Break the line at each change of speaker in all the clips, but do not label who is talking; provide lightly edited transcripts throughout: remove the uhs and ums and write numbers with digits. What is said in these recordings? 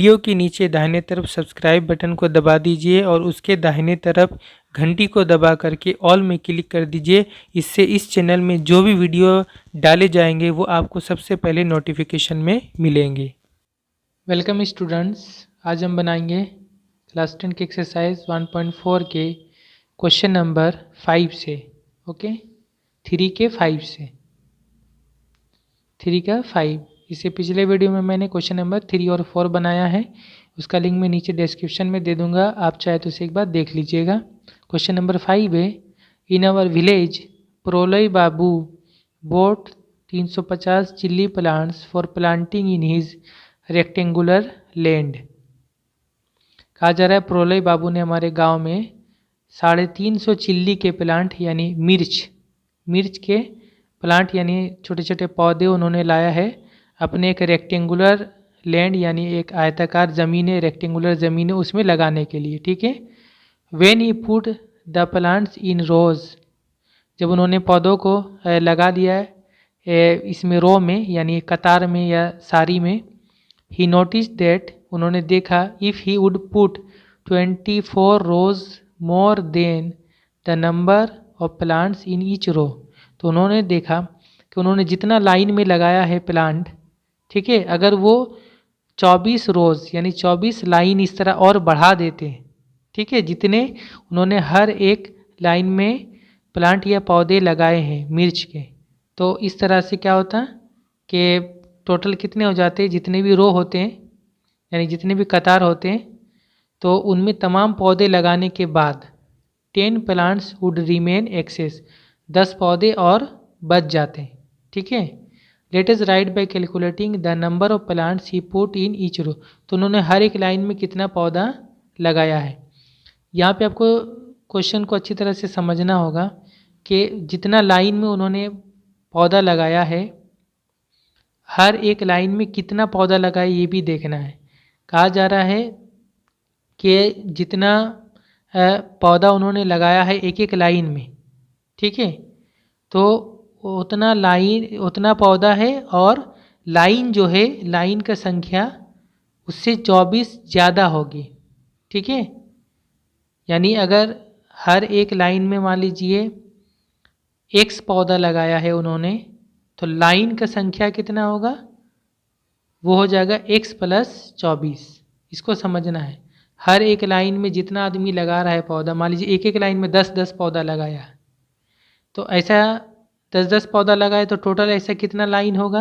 Video के नीचे दाहिने तरफ सब्सक्राइब बटन को दबा दीजिए और उसके दाहिने तरफ घंटी को दबा करके ऑल में क्लिक कर दीजिए। इससे इस चैनल में जो भी वीडियो डाले जाएंगे वो आपको सबसे पहले नोटिफिकेशन में मिलेंगे। वेलकम स्टूडेंट्स, आज हम बनाएंगे क्लास 10 की एक्सरसाइज 1.4 के क्वेश्चन नंबर 5 से। ओके, 3 के 5 से, 3 का 5। इससे पिछले वीडियो में मैंने क्वेश्चन नंबर 3 और 4 बनाया है, उसका लिंक मैं नीचे डिस्क्रिप्शन में दे दूंगा, आप चाहे तो उसे एक बार देख लीजिएगा। क्वेश्चन नंबर 5 है, in our village Prolay Babu bought 350 chilli plants for planting in his rectangular land. कहा जा रहा है प्रोलय बाबू ने हमारे गांव में 350 चिल्ली के प्लांट यानी मिर्च के प्लांट यानी छोटे छोटे पौधे उन्होंने लाया है अपने एक रेक्टेंगुलर लैंड यानी एक आयताकार ज़मीन है, रेक्टेंगुलर ज़मीन है, उसमें लगाने के लिए। ठीक है। When he put the plants in rows, जब उन्होंने पौधों को लगा दिया है इसमें रो में यानी कतार में या सारी में, ही नोटिस दैट, उन्होंने देखा, if he would put 24 rows more than the number of plants in each row, तो उन्होंने देखा कि उन्होंने जितना लाइन में लगाया है प्लांट, ठीक है, अगर वो 24 रोज यानी 24 लाइन इस तरह और बढ़ा देते, ठीक है, जितने उन्होंने हर एक लाइन में प्लांट या पौधे लगाए हैं मिर्च के, तो इस तरह से क्या होता कि टोटल कितने हो जाते हैं, जितने भी रो होते हैं यानी जितने भी कतार होते हैं, तो उनमें तमाम पौधे लगाने के बाद 10 प्लांट्स वुड रिमेन एक्सेस, 10 पौधे और बच जाते हैं। ठीक है। Let us right by calculating the number of plants he put in each row, तो उन्होंने हर एक लाइन में कितना पौधा लगाया है। यहाँ पे आपको क्वेश्चन को अच्छी तरह से समझना होगा कि जितना लाइन में उन्होंने पौधा लगाया है, हर एक लाइन में कितना पौधा लगाया ये भी देखना है। कहा जा रहा है कि जितना पौधा उन्होंने लगाया है एक एक लाइन में, ठीक है, तो उतना पौधा है और लाइन जो है, लाइन का संख्या उससे 24 ज़्यादा होगी। ठीक है। यानी अगर हर एक लाइन में मान लीजिए x पौधा लगाया है उन्होंने, तो लाइन का संख्या कितना होगा, वो हो जाएगा x + 24। इसको समझना है। हर एक लाइन में जितना आदमी लगा रहा है पौधा, मान लीजिए एक एक लाइन में 10-10 पौधा लगाया, तो ऐसा 10-10 पौधा लगाए तो टोटल ऐसा कितना लाइन होगा,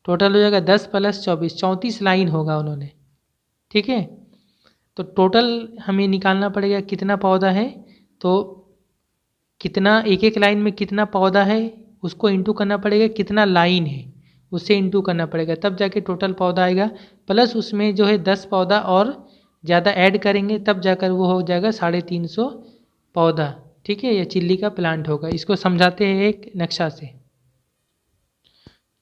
टोटल हो जाएगा 10 + 24, 34 लाइन होगा उन्होंने। ठीक है। तो टोटल हमें निकालना पड़ेगा कितना पौधा है, तो कितना एक एक लाइन में कितना पौधा है उसको इंटू करना पड़ेगा कितना लाइन है उससे इंटू करना पड़ेगा, तब जाके टोटल पौधा आएगा, प्लस उसमें जो है 10 पौधा और ज़्यादा ऐड करेंगे, तब जाकर वो हो जाएगा 350 पौधा। ठीक है, यह चिल्ली का प्लांट होगा। इसको समझाते हैं एक नक्शा से।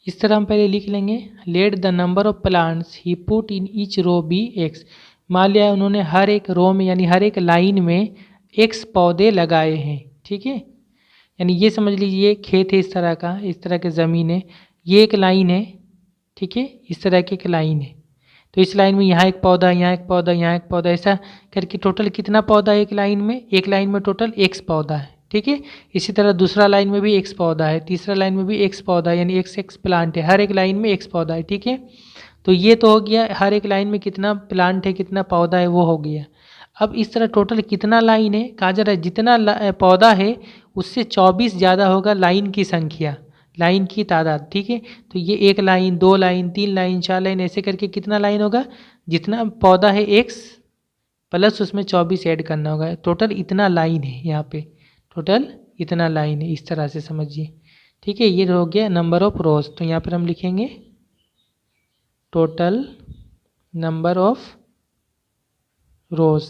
इस तरह हम पहले लिख लेंगे, let the number of plants he put in each row be x। मान लिया उन्होंने हर एक रो में यानी हर एक लाइन में x पौधे लगाए हैं। ठीक है। यानी ये समझ लीजिए खेत है, इस तरह की ज़मीन है, ये एक लाइन है। ठीक है, इस तरह की एक लाइन है, तो इस लाइन में यहाँ एक पौधा, यहाँ एक पौधा, यहाँ एक पौधा, ऐसा करके टोटल कितना पौधा है एक लाइन में टोटल x पौधा है। ठीक है। इसी तरह दूसरा लाइन में भी x पौधा है, तीसरा लाइन में भी x पौधा है, यानी x प्लांट है, हर एक लाइन में x पौधा है। ठीक है। तो ये तो हो गया हर एक लाइन में कितना प्लांट है, कितना पौधा है, वो हो गया। अब इस तरह टोटल कितना लाइन है, कहा जा रहा है जितना पौधा है उससे 24 ज़्यादा होगा लाइन की संख्या, लाइन की तादाद। ठीक है। तो ये 1 लाइन, 2 लाइन, 3 लाइन, 4 लाइन, ऐसे करके कितना लाइन होगा, जितना पौधा है x प्लस उसमें 24 ऐड करना होगा, टोटल इतना लाइन है, यहाँ पे टोटल इतना लाइन है, इस तरह से समझिए। ठीक है। ये हो गया नंबर ऑफ रोज, तो यहाँ पर हम लिखेंगे टोटल नंबर ऑफ रोज,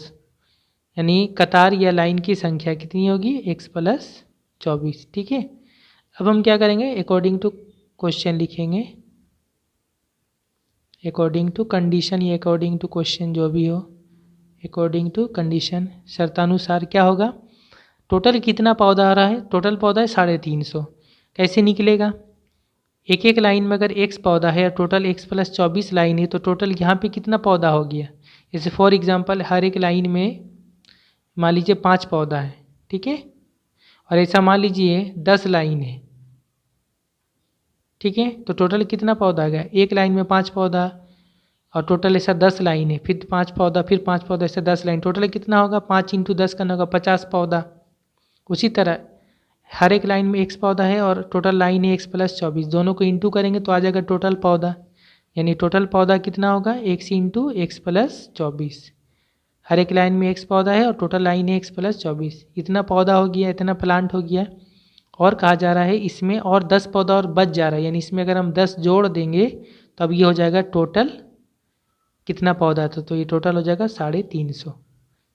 यानी कतार या लाइन की संख्या कितनी होगी, x + 24। ठीक है। अब हम क्या करेंगे, अकॉर्डिंग टू क्वेश्चन लिखेंगे, अकॉर्डिंग टू कंडीशन या अकॉर्डिंग टू क्वेश्चन जो भी हो, अकॉर्डिंग टू कंडीशन शर्तानुसार क्या होगा, टोटल कितना पौधा आ रहा है, टोटल पौधा है 350, कैसे निकलेगा, एक एक लाइन में अगर x पौधा है और टोटल x प्लस 24 लाइन है तो टोटल यहाँ पे कितना पौधा हो गया। जैसे फॉर एग्जांपल हर एक लाइन में मान लीजिए 5 पौधा है, ठीक है, और ऐसा मान लीजिए 10 लाइन है, ठीक है, तो टोटल कितना पौधा आ गया, एक लाइन में 5 पौधा और टोटल ऐसा 10 लाइन है, फिर 5 पौधा, फिर 5 पौधा, ऐसा 10 लाइन, टोटल कितना होगा, 5 इंटू 10 करना होगा 50 पौधा। उसी तरह हर एक लाइन में x पौधा है और टोटल लाइन है x प्लस 24, दोनों को इंटू करेंगे तो आ जाएगा टोटल पौधा, यानी टोटल पौधा कितना होगा x इंटू एक्स प्लस 24। हर एक लाइन में x पौधा है और टोटल लाइन है x प्लस 24, इतना पौधा हो गया, इतना प्लांट हो गया। और कहा जा रहा है इसमें और 10 पौधा और बच जा रहा है, यानी इसमें अगर हम 10 जोड़ देंगे तो अब ये हो जाएगा टोटल कितना पौधा था, तो ये टोटल हो जाएगा 350,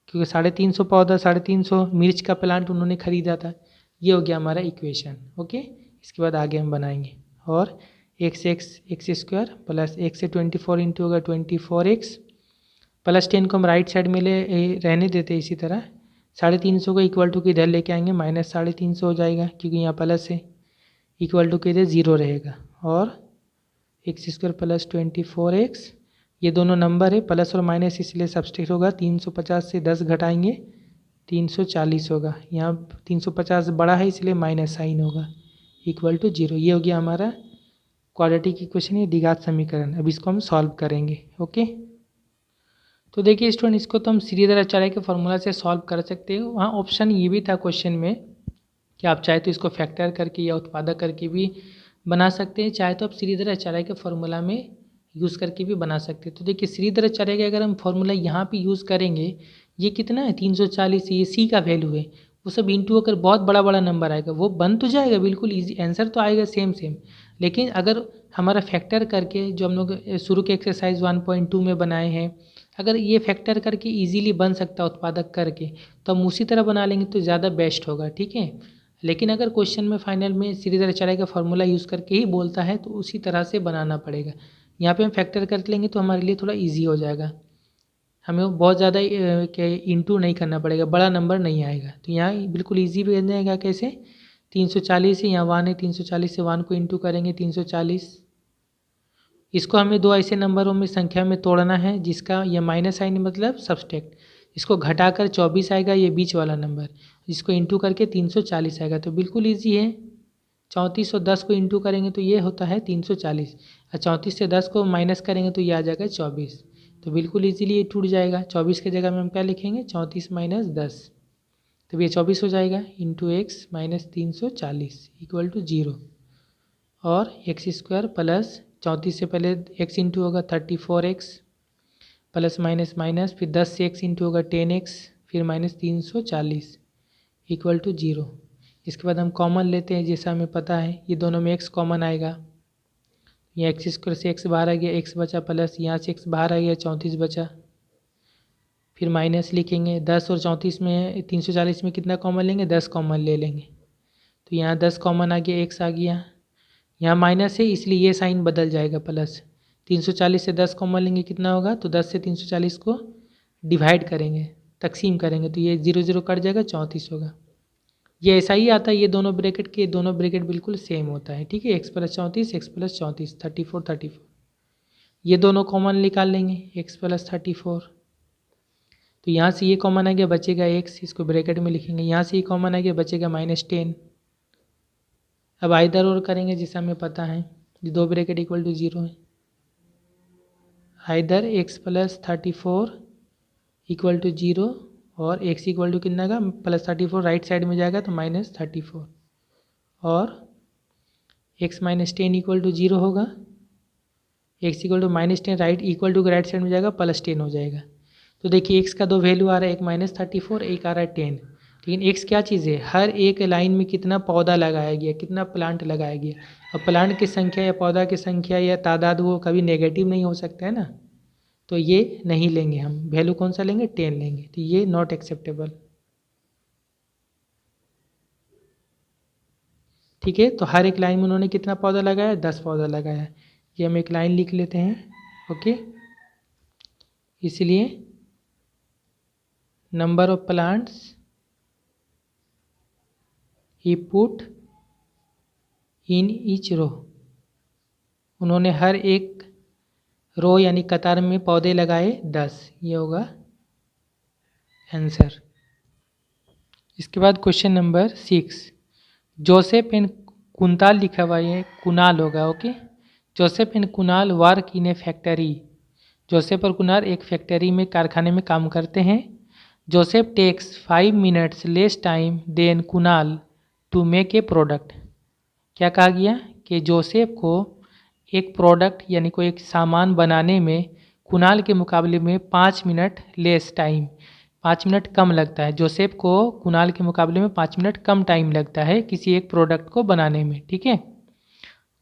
क्योंकि 350 पौधा, 350 मिर्च का प्लांट उन्होंने खरीदा था। ये हो गया हमारा इक्वेशन। ओके, इसके बाद आगे हम बनाएंगे और एक्स स्क्वायर प्लस एक्स से 24 इंटू होगा 24x प्लस 10 को हम राइट साइड में ले रहने देते इसी तरह। 350 को इक्वल टू के इधर लेके आएंगे, माइनस 350 हो जाएगा क्योंकि यहाँ प्लस है, इक्वल टू के इधर 0 रहेगा और एक्स स्क्वायर प्लस 24x, ये दोनों नंबर है प्लस और माइनस इसलिए सब्सट्रैक्ट होगा। 350 से 10 घटाएंगे 340 होगा, यहाँ 350 बड़ा है इसलिए माइनस साइन होगा, इक्वल टू 0। ये हो गया हमारा क्वाड्रेटिक इक्वेशन या द्विघात समीकरण। अब इसको हम सॉल्व करेंगे। ओके, तो देखिए स्टूडेंट, इसको तो हम श्रीधराचार्य के फॉर्मूला से सॉल्व कर सकते हो। वहाँ ऑप्शन ये भी था क्वेश्चन में कि आप चाहे तो इसको फैक्टर करके या उत्पादक करके भी बना सकते हैं, चाहे तो आप श्रीधराचार्य के फॉर्मूला में यूज़ करके भी बना सकते हैं। तो देखिए श्रीधराचार्य का अगर हम फॉर्मूला यहाँ पे यूज़ करेंगे, ये कितना है 340, ये सी का वैल्यू है, वो सब इंटू अगर बहुत बड़ा बड़ा नंबर आएगा वो बन तो जाएगा, बिल्कुल ईजी आंसर तो आएगा सेम, लेकिन अगर हमारा फैक्टर करके जो हम लोग शुरू के एक्सरसाइज 1.2 में बनाए हैं, अगर ये फैक्टर करके इजीली बन सकता है उत्पादक करके, तो हम उसी तरह बना लेंगे तो ज़्यादा बेस्ट होगा, ठीक है। लेकिन अगर क्वेश्चन में फाइनल में श्रीधराचार्य का फॉर्मूला यूज़ करके ही बोलता है तो उसी तरह से बनाना पड़ेगा। यहाँ पे हम फैक्टर कर लेंगे तो हमारे लिए थोड़ा इजी हो जाएगा, हमें बहुत ज़्यादा इंटू नहीं करना पड़ेगा, बड़ा नंबर नहीं आएगा। तो यहाँ बिल्कुल ईजी बन जाएगा। कैसे, 340 है, यहाँ 1 है, 340 से 1 को इंटू करेंगे 340। इसको हमें दो ऐसे नंबरों में संख्या में तोड़ना है जिसका ये माइनस साइन मतलब सब्सट्रैक्ट, इसको घटाकर 24 आएगा ये बीच वाला नंबर, इसको इंटू करके 340 आएगा, तो बिल्कुल ईजी है। 34 और 10 को इंटू करेंगे तो ये होता है 340, और 34 से 10 को माइनस करेंगे तो ये आ जाएगा 24, तो बिल्कुल इजीली ये टूट जाएगा। 24 के जगह में हम क्या लिखेंगे, 34 माइनस 10, तो ये 24 हो जाएगा into x minus 340 equal to 0, और एक्स स्क्वायर प्लस 34 से पहले x इंटू होगा 34x प्लस माइनस माइनस, फिर 10 से x इंटू होगा 10x, फिर माइनस 340 इक्वल टू 0। इसके बाद हम कॉमन लेते हैं, जैसा हमें पता है ये दोनों में x कॉमन आएगा, यहाँ एक्स स्क्वायर से x बाहर आ गया, x बचा, प्लस यहाँ से x बाहर आ गया 34 बचा, फिर माइनस लिखेंगे। 10 और 34 में 340 में कितना कॉमन लेंगे, 10 कॉमन ले लेंगे, तो यहाँ 10 कॉमन आ गया, x आ गया, यहाँ माइनस है इसलिए ये साइन बदल जाएगा प्लस। 340 से 10 कॉमन लेंगे कितना होगा, तो 10 से 340 को डिवाइड करेंगे, तकसीम करेंगे, तो ये 0 0 कट जाएगा, 34 होगा। ये ऐसा ही आता है, ये दोनों ब्रैकेट के दोनों ब्रैकेट बिल्कुल सेम होता है, ठीक है। x प्लस 34 x प्लस 34 34 34, ये दोनों कॉमन निकाल लेंगे x प्लस 34, तो यहाँ से ये कॉमन आ गया बचेगा x, इसको ब्रैकेट में लिखेंगे, यहाँ से ये कॉमन आ गया बचेगा माइनस 10। अब आइदर और करेंगे जिससे हमें पता है ये दो ब्रैकेट इक्वल टू 0 है, either x plus 34 equal to 0 और x इक्वल टू कितना का प्लस 34 राइट साइड में जाएगा तो माइनस 34, और x माइनस 10 इक्वल टू 0 होगा, x equal to minus 10 right equal to right side में जाएगा प्लस 10 हो जाएगा। तो देखिए x का दो वैल्यू आ रहा है, एक माइनस 34 एक आ रहा है 10, लेकिन x क्या चीज़ है, हर एक लाइन में कितना पौधा लगाया गया, कितना प्लांट लगाया गया, और प्लांट की संख्या या पौधा की संख्या या तादाद वो कभी नेगेटिव नहीं हो सकता है ना, तो ये नहीं लेंगे हम, वैल्यू कौन सा लेंगे, 10 लेंगे, तो ये नॉट एक्सेप्टेबल, ठीक है। तो हर एक लाइन में उन्होंने कितना पौधा लगाया, 10 पौधा लगाया, ये हम एक लाइन लिख लेते हैं। ओके, इसलिए number of plants he put in each row उन्होंने हर एक रो यानी कतार में पौधे लगाए 10। ये होगा आंसर। इसके बाद क्वेश्चन नंबर 6, जोसेफ एंड कुंताल लिखा हुआ है, कुणाल होगा। Okay, Joseph and Kunal work in A factory. Joseph और कुणाल एक फैक्ट्री में, कारखाने में काम करते हैं। Joseph takes 5 minutes less time than Kunal to make a product. क्या कहा गया कि जोसेफ को एक प्रोडक्ट यानी कोई एक सामान बनाने में कुणाल के मुकाबले में 5 मिनट लेस टाइम, 5 मिनट कम लगता है। जोसेफ को कुणाल के मुकाबले में 5 मिनट कम टाइम लगता है किसी एक प्रोडक्ट को बनाने में। ठीक है,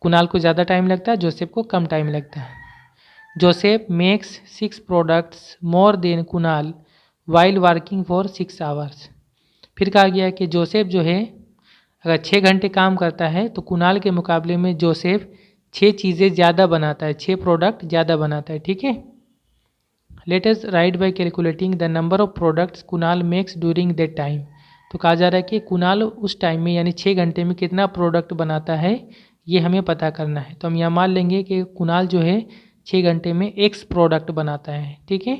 कुणाल को ज़्यादा टाइम लगता है, जोसेफ को कम टाइम लगता है। Joseph makes 6 products more than Kunal while working for 6 hours. फिर कहा गया कि जोसेफ जो है अगर 6 घंटे काम करता है तो कुणाल के मुकाबले में जोसेफ 6 चीज़ें ज़्यादा बनाता है, 6 प्रोडक्ट ज़्यादा बनाता है। ठीक है, let us right by calculating the number of products Kunal makes during that time. तो कहा जा रहा है कि कुणाल उस टाइम में यानी 6 घंटे में कितना प्रोडक्ट बनाता है, ये हमें पता करना है। तो हम यहाँ मान लेंगे कि कुणाल जो है 6 घंटे में x प्रोडक्ट बनाता है। ठीक है,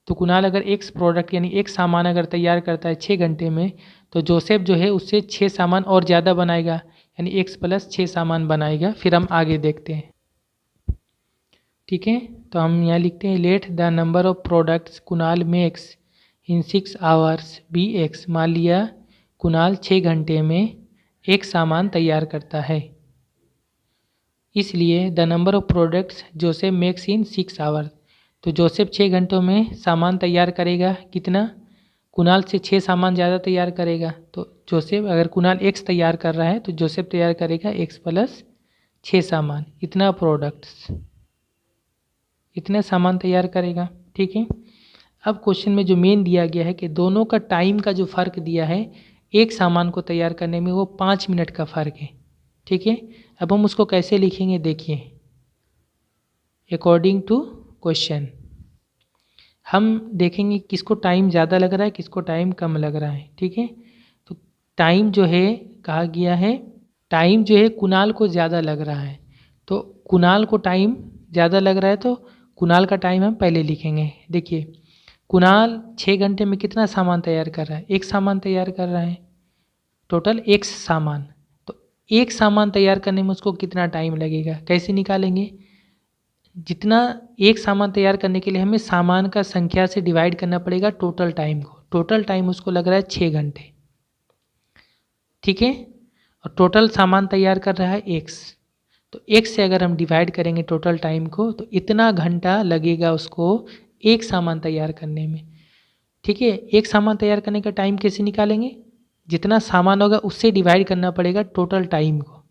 तो कुणाल अगर x प्रोडक्ट यानी एक सामान अगर तैयार करता है 6 घंटे में, तो जोसेफ जो है उससे 6 सामान और ज़्यादा बनाएगा, यानी x प्लस 6 सामान बनाएगा। फिर हम आगे देखते हैं। ठीक है, तो हम यहाँ लिखते हैं let the number of products Kunal makes in 6 hours be x। मान लिया कुणाल 6 घंटे में एक सामान तैयार करता है, इसलिए the number of products Joseph makes in 6 hours. तो जोसेफ 6 घंटों में सामान तैयार करेगा कितना, कुणाल से 6 सामान ज़्यादा तैयार करेगा। तो जोसेफ अगर कुणाल x तैयार कर रहा है तो जोसेफ तैयार करेगा x प्लस 6 सामान, इतना प्रोडक्ट्स, इतने सामान तैयार करेगा। ठीक है, अब क्वेश्चन में जो मेन दिया गया है कि दोनों का टाइम का जो फ़र्क दिया है एक सामान को तैयार करने में, वो 5 मिनट का फ़र्क है। ठीक है, अब हम उसको कैसे लिखेंगे देखिए, अकॉर्डिंग टू क्वेश्चन हम देखेंगे किसको टाइम ज़्यादा लग रहा है, किसको टाइम कम लग रहा है। ठीक है, तो टाइम जो है कहा गया है, टाइम जो है कुणाल को ज़्यादा लग रहा है। तो कुणाल को टाइम ज़्यादा लग रहा है तो कुणाल का टाइम हम पहले लिखेंगे। देखिए कुणाल 6 घंटे में कितना सामान तैयार कर रहा है, एक सामान तैयार कर रहा है, टोटल एक सामान। तो एक सामान तैयार करने में उसको कितना टाइम लगेगा, कैसे निकालेंगे, जितना एक सामान तैयार करने के लिए हमें सामान का संख्या से डिवाइड करना पड़ेगा टोटल टाइम को। टोटल टाइम उसको लग रहा है 6 घंटे। ठीक है, और टोटल सामान तैयार कर रहा है x, तो x से अगर हम डिवाइड करेंगे टोटल टाइम को तो इतना घंटा लगेगा उसको एक सामान तैयार करने में। ठीक है, एक सामान तैयार करने का टाइम कैसे निकालेंगे, जितना सामान होगा उससे डिवाइड करना पड़ेगा टोटल टाइम को।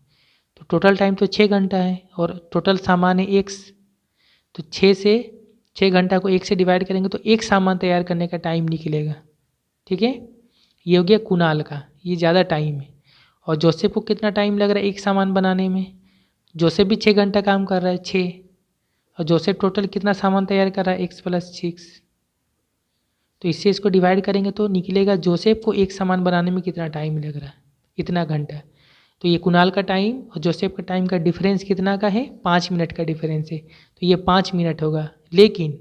तो टोटल टाइम तो 6 घंटा है और टोटल सामान है x, तो 6 घंटा को 1 से डिवाइड करेंगे तो एक सामान तैयार करने का टाइम निकलेगा। ठीक है, ये हो गया कुणाल का, ये ज़्यादा टाइम है। और जोसेफ को कितना टाइम लग रहा है एक सामान बनाने में, जोसेफ भी 6 घंटा काम कर रहा है 6, और जोसेफ टोटल कितना सामान तैयार कर रहा है x प्लस 6। तो इससे इसको डिवाइड करेंगे तो निकलेगा जोसेफ को एक सामान बनाने में कितना टाइम लग रहा है, इतना घंटा। तो ये कुणाल का टाइम और जोसेफ का टाइम का डिफरेंस कितना का है, 5 मिनट का डिफरेंस है, तो ये 5 मिनट होगा। लेकिन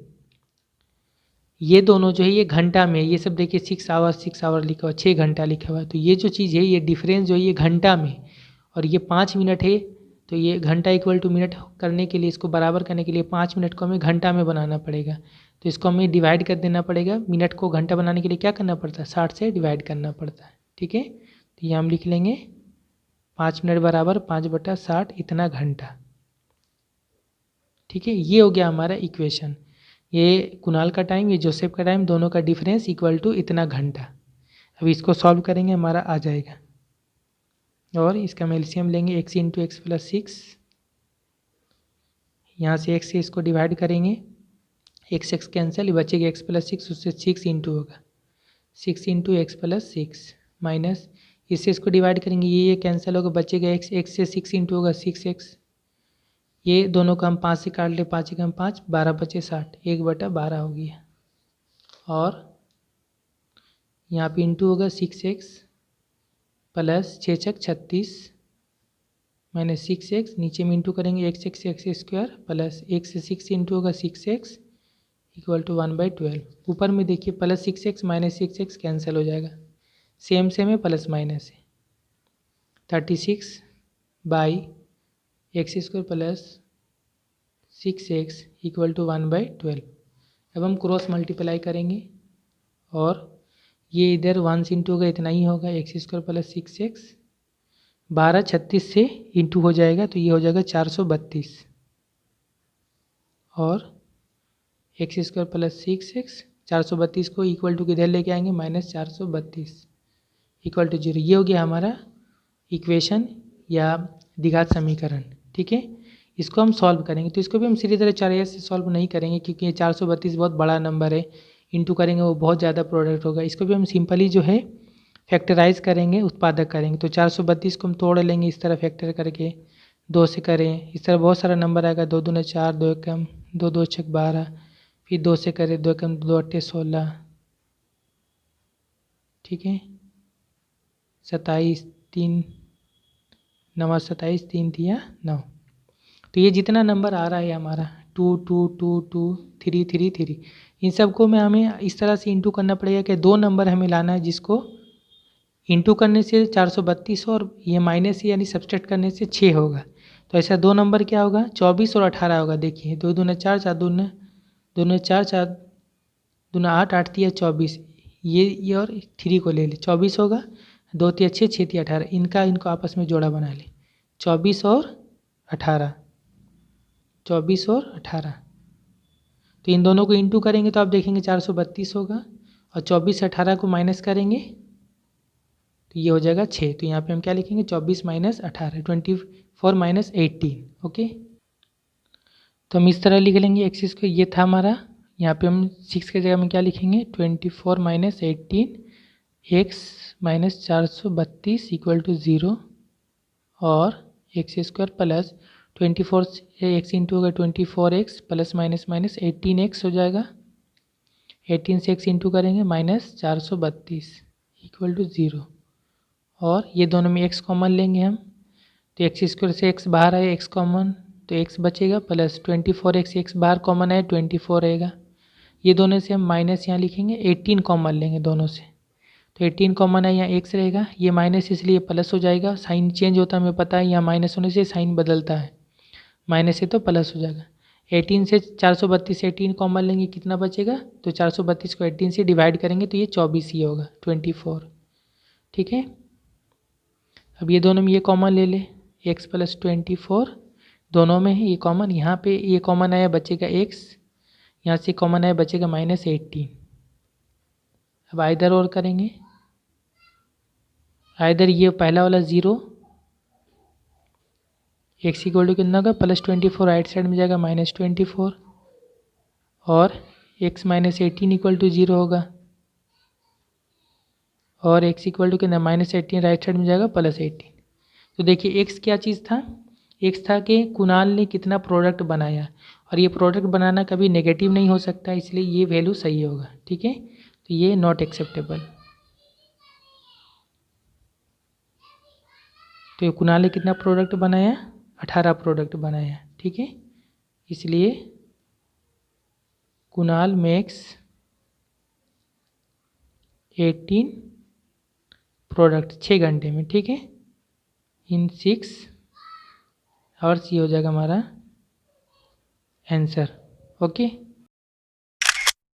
ये दोनों जो है ये घंटा में, ये सब देखिए 6 आवर लिखा हुआ, 6 घंटा लिखा हुआ है, तो ये जो चीज़ है ये डिफरेंस जो है ये घंटा में, और ये 5 मिनट है। तो ये घंटा इक्वल टू मिनट करने के लिए, इसको बराबर करने के लिए 5 मिनट को हमें घंटा में बनाना पड़ेगा। तो इसको हमें डिवाइड कर देना पड़ेगा, मिनट को घंटा बनाने के लिए क्या करना पड़ता है, 60 से डिवाइड करना पड़ता है। ठीक है, तो ये हम लिख लेंगे 5 मिनट बराबर 5/60 इतना घंटा। ठीक है, ये हो गया हमारा इक्वेशन, ये कुणाल का टाइम, ये जोसेफ का टाइम, दोनों का डिफरेंस इक्वल टू इतना घंटा। अब इसको सॉल्व करेंगे, हमारा आ जाएगा, और इसका हम एलसीएम लेंगे x इंटू एक्स प्लस 6, यहाँ से x से इसको डिवाइड करेंगे, x कैंसिल, बचेगा x प्लस 6, उससे 6 इंटू होगा, 6 इंटू एक्स प्लस 6 माइनस, इससे इसको डिवाइड करेंगे, ये कैंसिल होगा, बचेगा x से 6 इंटू होगा 6x, ये दोनों का हम 5 से काट ले, 5 एकम 5, 12 बचे 60, 1/12 हो गया। और यहाँ पे इंटू होगा 6x प्लस 6 छक 36 माइनस 6x, नीचे में इंटू करेंगे x स्क्वायर प्लस 1 से 6 इंटू होगा 6x इक्वल टू 1/12। ऊपर में देखिए plus 6x minus 6x cancel हो जाएगा, सेम सेम है प्लस माइनस है। 36/x square plus 6x equal to 1/12। अब हम क्रॉस मल्टीप्लाई करेंगे और ये इधर 1 से इंटू होगा, इतना ही होगा x स्क्वायर प्लस 6x। 12 36 से इंटू हो जाएगा तो ये हो जाएगा 432 और x स्क्वायर प्लस 6x। 432 को इक्वल टू किधर लेके आएंगे, माइनस 432 इक्वल टू 0। ये हो गया हमारा इक्वेशन या द्विघात समीकरण। ठीक है, इसको हम सॉल्व करेंगे तो इसको भी हम सीधी तरह 4s से सॉल्व नहीं करेंगे क्योंकि ये 432 बहुत बड़ा नंबर है, इंटू करेंगे वो बहुत ज़्यादा प्रोडक्ट होगा। इसको भी हम सिंपली जो है फैक्टराइज करेंगे, उत्पादक करेंगे। तो 432 को हम तोड़ लेंगे इस तरह फैक्टर करके, 2 से करें, इस तरह बहुत सारा नंबर आएगा। 2 दूना 4, 2 एकम 2, 2 छक 12, फिर 2 से करें, 2 एकम 2 अट्ठे 16, ठीक है, 27 3 9 27 3 दिया 9। तो ये जितना नंबर आ रहा है हमारा 2 2 2 2 3 3 3, इन सबको में हमें इस तरह से इंटू करना पड़ेगा कि 2 नंबर हमें लाना है जिसको इंटू करने से 432 और ये माइनस यानी सब्सट्रैक्ट करने से 6 होगा। तो ऐसा 2 नंबर क्या होगा, 24 और 18 होगा। देखिए 2 दूना 4, 4 दूना 4, 4 दूना 8, 8 तिया 24, ये और 3 को ले ले, 24 होगा। 2 तिया 6, 6 तिया 18, इनको आपस में जोड़ा बना ले, 24 और 18, 24 और 18। तो इन दोनों को इंटू करेंगे तो आप देखेंगे 432 होगा और 24 से 18 को माइनस करेंगे तो ये हो जाएगा 6। तो यहाँ पे हम क्या लिखेंगे, 24 माइनस 18, 24 माइनस 18। ओके, तो हम इस तरह लिख लेंगे एक्स को। ये था हमारा, यहाँ पे हम 6 के जगह में क्या लिखेंगे, 24 minus 18 x minus 432 equal to 0 और x square plus 24 x into होगा 24x plus minus minus 18x हो जाएगा। 18 से x इंटू करेंगे माइनस 432 इक्वल टू 0 और ये दोनों में x कॉमन लेंगे हम, तो एक्स स्क्वायर से x बाहर आए, x कॉमन तो x बचेगा प्लस 24x, x बाहर कॉमन आए 24 रहेगा। ये दोनों से हम माइनस यहाँ लिखेंगे, 18 कॉमन लेंगे दोनों से, तो 18 कॉमन है, यहाँ x रहेगा, ये माइनस इसलिए प्लस हो जाएगा। साइन चेंज होता है हमें पता है, यहाँ माइनस होने से साइन बदलता है, माइनस से तो प्लस हो जाएगा। 18 से 432 से 18 कॉमन लेंगे, कितना बचेगा, तो 432 को 18 से डिवाइड करेंगे तो ये 24 ही होगा, 24। ठीक है, अब ये दोनों में ये कॉमन ले ले, x प्लस 24 दोनों में है, ये कॉमन, यहाँ पे ये कॉमन आया बचेगा x, यहाँ से कॉमन आया बचेगा माइनस 18। अब आइदर और करेंगे, आइदर ये पहला वाला 0, x इक्वल टू कितना होगा प्लस 24, राइट साइड में जाएगा माइनस 24 और x माइनस 18 इक्वल टू 0 होगा और x इक्वल टू कितना माइनस 18, राइट साइड में जाएगा प्लस 18। तो देखिए x क्या चीज़ था, x था कि कुणाल ने कितना प्रोडक्ट बनाया और ये प्रोडक्ट बनाना कभी नेगेटिव नहीं हो सकता, इसलिए ये वैल्यू सही होगा। ठीक है, तो ये नॉट एक्सेप्टेबल। तो ये कुणाल ने कितना प्रोडक्ट बनाया, 18 प्रोडक्ट बनाया। ठीक है, इसलिए कुणाल मेक्स 18 प्रोडक्ट 6 घंटे में। ठीक है, इन 6 आवर्स, ये हो जाएगा हमारा आंसर। ओके।